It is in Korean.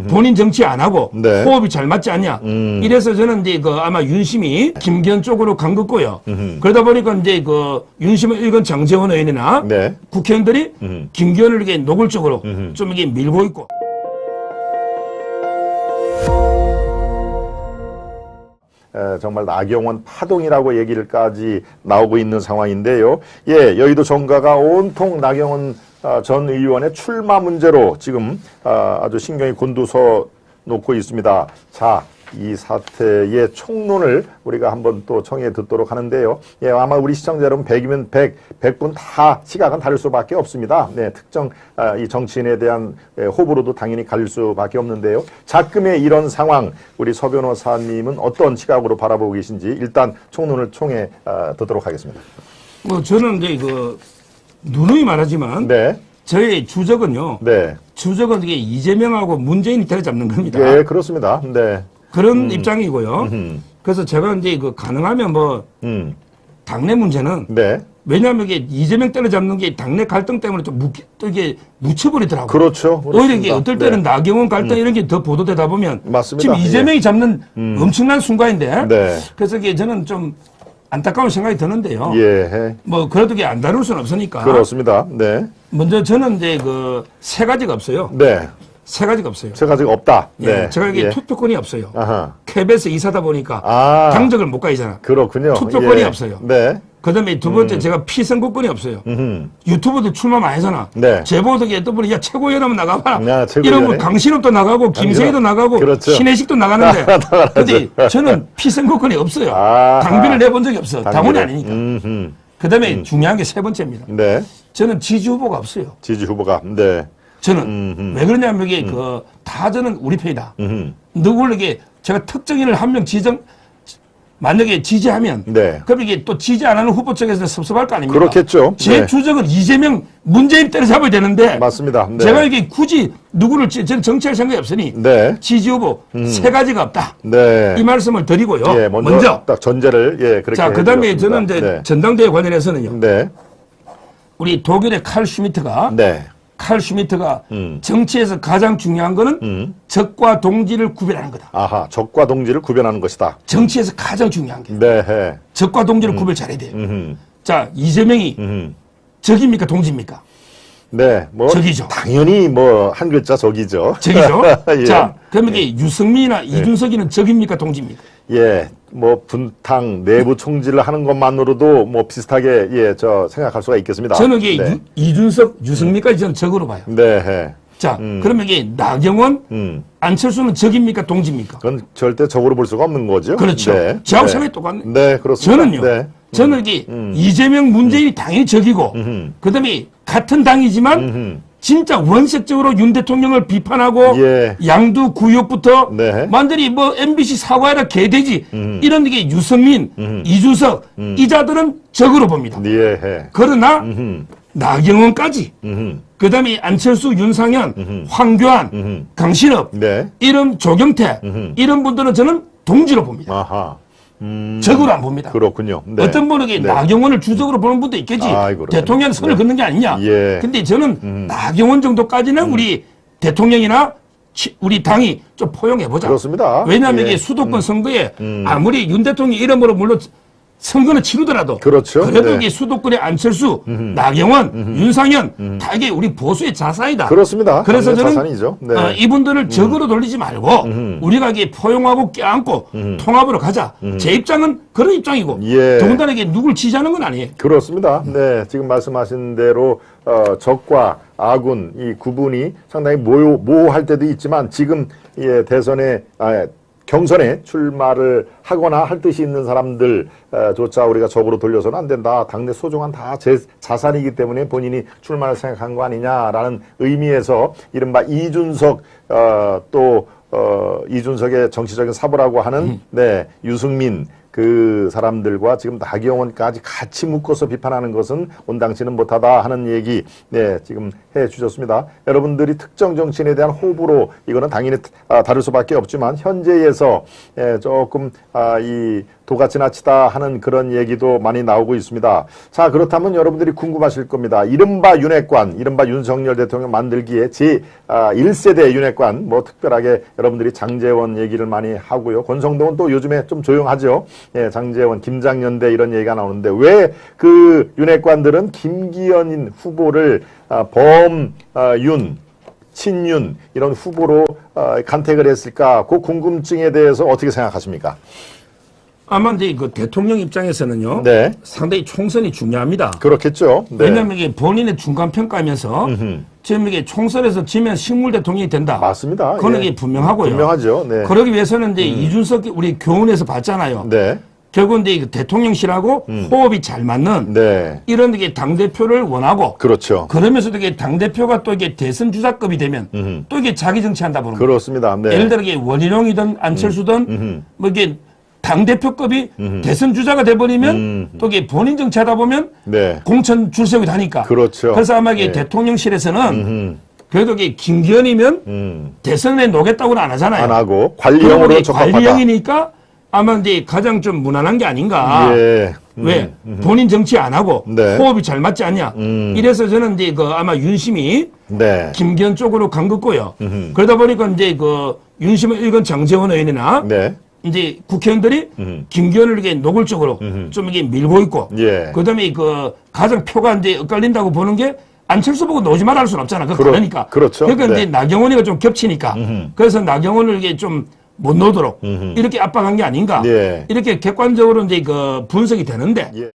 본인 정치 안 하고 네. 호흡이 잘 맞지 않냐. 이래서 저는 이제 그 아마 윤심이 김기현 쪽으로 간 거고요. 그러다 보니까 이제 그 윤심을 읽은 장제원 의원이나 네. 국회의원들이 김기현을 이렇게 노골적으로 좀 이게 밀고 있고. 정말 나경원 파동이라고 얘기를까지 나오고 있는 상황인데요. 예, 여의도 정가가 온통 나경원 전 의원의 출마 문제로 지금 아주 신경이 곤두서 놓고 있습니다. 자, 이 사태의 총론을 우리가 한번 또 청해 듣도록 하는데요. 예, 아마 우리 시청자 여러분 100이면 100분 다 시각은 다를 수밖에 없습니다. 네, 특정 이 정치인에 대한 호불호도 당연히 갈릴 수밖에 없는데요. 자금의 이런 상황, 우리 서 변호사님은 어떤 시각으로 바라보고 계신지 일단 총론을 총해 듣도록 하겠습니다. 뭐 저는 이제 그 누누이 말하지만 네. 저의 주적은요. 네. 주적은 이게 이재명하고 문재인이 때려잡는 겁니다. 예, 그렇습니다. 네. 그런 입장이고요. 그래서 제가 이제 그 가능하면 뭐 당내 문제는 네. 왜냐하면 이게 이재명 때려잡는 게 당내 갈등 때문에 또 이게 묻혀버리더라고요. 그렇죠. 오히려 이게 어떨 때는 나경원 갈등 이런 게 더 보도되다 보면 맞습니다. 지금 이재명이 예. 잡는 엄청난 순간인데 네. 그래서 이게 저는 좀 안타까운 생각이 드는데요. 예. 뭐 그래도 이게 안 다룰 수는 없으니까. 그렇습니다. 네. 먼저 저는 이제 그 세 가지가 없어요. 네. 세 가지가 없어요. 세 가지가 없다. 예, 네. 제가 이게 예. 투표권이 없어요. 아하. KBS 이사다 보니까 당적을 못 가이잖아. 그렇군요. 투표권이 예. 없어요. 네. 그다음에 두 번째 제가 피선거권이 없어요. 유튜브도 출마 많이 하잖아. 네. 제보도 또 보니 야 최고위원하면 나가봐라. 야, 최고위원회. 이러면 강신업도 나가고 김세희도 나가고 그렇죠. 신혜식도 나가는데 근데 저는 피선거권이 없어요. 당비를 내본 적이 없어. 당원이 아니니까. 그다음에 중요한 게 세 번째입니다. 네. 저는 지지 후보가 없어요. 지지 후보가. 네. 저는 왜 그러냐면 이게 다 저는 우리 편이다. 누구에게 제가 특정인을 한 명 만약에 지지하면 네. 그럼 이게 또 지지 안 하는 후보 측에서 섭섭할 거 아닙니까? 그렇겠죠. 제 네. 주적은 이재명, 문재인 때려잡아야 되는데 맞습니다. 네. 제가 이게 굳이 누구를 저는 정치할 생각이 없으니 네. 지지 후보 세 가지가 없다. 네. 이 말씀을 드리고요. 예, 먼저 딱 전제를 그렇게 자, 그다음에 해드렸습니다. 저는 이제 네. 전당대회 관련해서는요. 네. 우리 독일의 칼 슈미트가 네. 정치에서 가장 중요한 거는 적과 동지를 구별하는 거다. 아하, 적과 동지를 구별하는 것이다. 정치에서 가장 중요한 게 네. 적과 동지를 구별 잘해야 돼요. 자, 이재명이 적입니까 동지입니까? 네, 뭐 적이죠. 당연히 뭐 한 글자 적이죠. 적이죠. 예. 자, 그러면 이게 유승민이나 이준석이는 적입니까 동지입니까? 예, 뭐 분당 내부 총질을 하는 것만으로도 뭐 비슷하게 생각할 수가 있겠습니다. 저는 이게 네. 이준석, 유승민까지 저는 적으로 봐요. 네. 자, 그러면 이게 나경원, 안철수는 적입니까 동지입니까? 그건 절대 적으로 볼 수가 없는 거죠. 그렇죠. 네. 저하고 네. 생각이 똑같네. 네, 그렇습니다. 저는요. 네. 저는 이게 이재명, 문재인이 당연히 적이고 그다음에 같은 당이지만 진짜 원색적으로 윤 대통령을 비판하고 예. 양두 구역부터 네. 완전히 뭐 MBC 사과해라 개돼지 이런 게 유승민, 이준석 이 자들은 적으로 봅니다. 예. 그러나 나경원까지 그다음에 안철수, 윤상현, 황교안, 강신업 네. 이런 조경태 이런 분들은 저는 동지로 봅니다. 아하. 적으로 안 봅니다. 그렇군요. 네. 어떤 분은 네. 나경원을 주적으로 보는 분도 있겠지. 아이고, 대통령 선을 네. 긋는 게 아니냐. 예. 근데 저는 나경원 정도까지는 우리 대통령이나 우리 당이 좀 포용해보자. 그렇습니다. 왜냐하면 예. 이게 수도권 선거에 아무리 윤 대통령 이름으로 물론 선거는 치르더라도 그렇죠. 그래도 네. 이게 수도권의 안철수, 나경원, 윤상현 다 이게 우리 보수의 자산이다. 그렇습니다. 그래서 저는 자산이죠. 네. 이분들을 적으로 돌리지 말고 우리가 이게 포용하고 껴안고 통합으로 가자. 제 입장은 그런 입장이고 예. 더군다나 이게 누굴 지지하는 건 아니에요. 그렇습니다. 네, 지금 말씀하신 대로 적과 아군 이 구분이 상당히 모호할 때도 있지만 지금 대선에 경선에 출마를 하거나 할 뜻이 있는 사람들조차 우리가 적으로 돌려서는 안 된다. 당내 소중한 다 제 자산이기 때문에 본인이 출마를 생각한 거 아니냐라는 의미에서 이른바 이준석 이준석의 정치적인 사보라고 하는 유승민 그 사람들과 지금 나경원까지 같이 묶어서 비판하는 것은 온당치는 못하다 하는 얘기 지금 해 주셨습니다. 여러분들이 특정 정치인에 대한 호불호 이거는 당연히 다를 수밖에 없지만 현재에서 조금 이 도가 지나치다 하는 그런 얘기도 많이 나오고 있습니다. 자, 그렇다면 여러분들이 궁금하실 겁니다. 이른바 윤핵관, 이른바 윤석열 대통령 만들기에 제1세대 윤핵관, 뭐 특별하게 여러분들이 장제원 얘기를 많이 하고요. 권성동은 또 요즘에 좀 조용하죠. 예, 장제원, 김장연대 이런 얘기가 나오는데 왜 그 윤핵관들은 김기현 후보를 범윤, 친윤 이런 후보로 간택을 했을까? 그 궁금증에 대해서 어떻게 생각하십니까? 아마 이제 그 대통령 입장에서는요. 네. 상당히 총선이 중요합니다. 그렇겠죠. 네. 왜냐하면 이게 본인의 중간 평가하면서 지금 이게 총선에서 지면 식물 대통령이 된다. 맞습니다. 그건 예. 이게 분명하고요. 분명하죠. 네. 그러기 위해서는 이제 이준석 우리 교훈에서 봤잖아요. 네. 결국 이제 대통령실하고 호흡이 잘 맞는 네. 이런 게 당 대표를 원하고 그렇죠. 그러면서도 이게 당 대표가 또 이게 대선 주자급이 되면 또 이게 자기 정치한다 보는 거예요. 그렇습니다. 네. 예를 들어 이게 원희룡이든 안철수든 뭐 이게 당 대표급이 대선 주자가 돼버리면 또 이게 본인 정치하다 보면 네. 공천 줄 세우기도 하니까. 그렇죠. 그래서 아마 이게 네. 대통령실에서는 그래도 이게 김기현이면 대선에 놓겠다고는 안 하잖아요. 안 하고 그리고 관리형으로 이게 적합하다. 관리형이니까 아마 이제 가장 좀 무난한 게 아닌가. 예. 왜? 본인 정치 안 하고 네. 호흡이 잘 맞지 않냐. 이래서 저는 이제 그 아마 윤심이 네. 김기현 쪽으로 간 거고요. 그러다 보니까 이제 그 윤심을 읽은 장제원 의원이나 네. 이제 국회의원들이 김기현을 이렇게 노골적으로 좀 이게 밀고 있고. 예. 그다음에 그 가장 표가 이제 엇갈린다고 보는 게 안철수 보고 놓지 말아 할 수는 없잖아. 그러니까. 그렇죠. 그러니까 네. 이제 나경원이가 좀 겹치니까. 그래서 나경원을 이게 좀 못 놓도록 이렇게 압박한 게 아닌가. 예. 이렇게 객관적으로 이제 그 분석이 되는데. 예.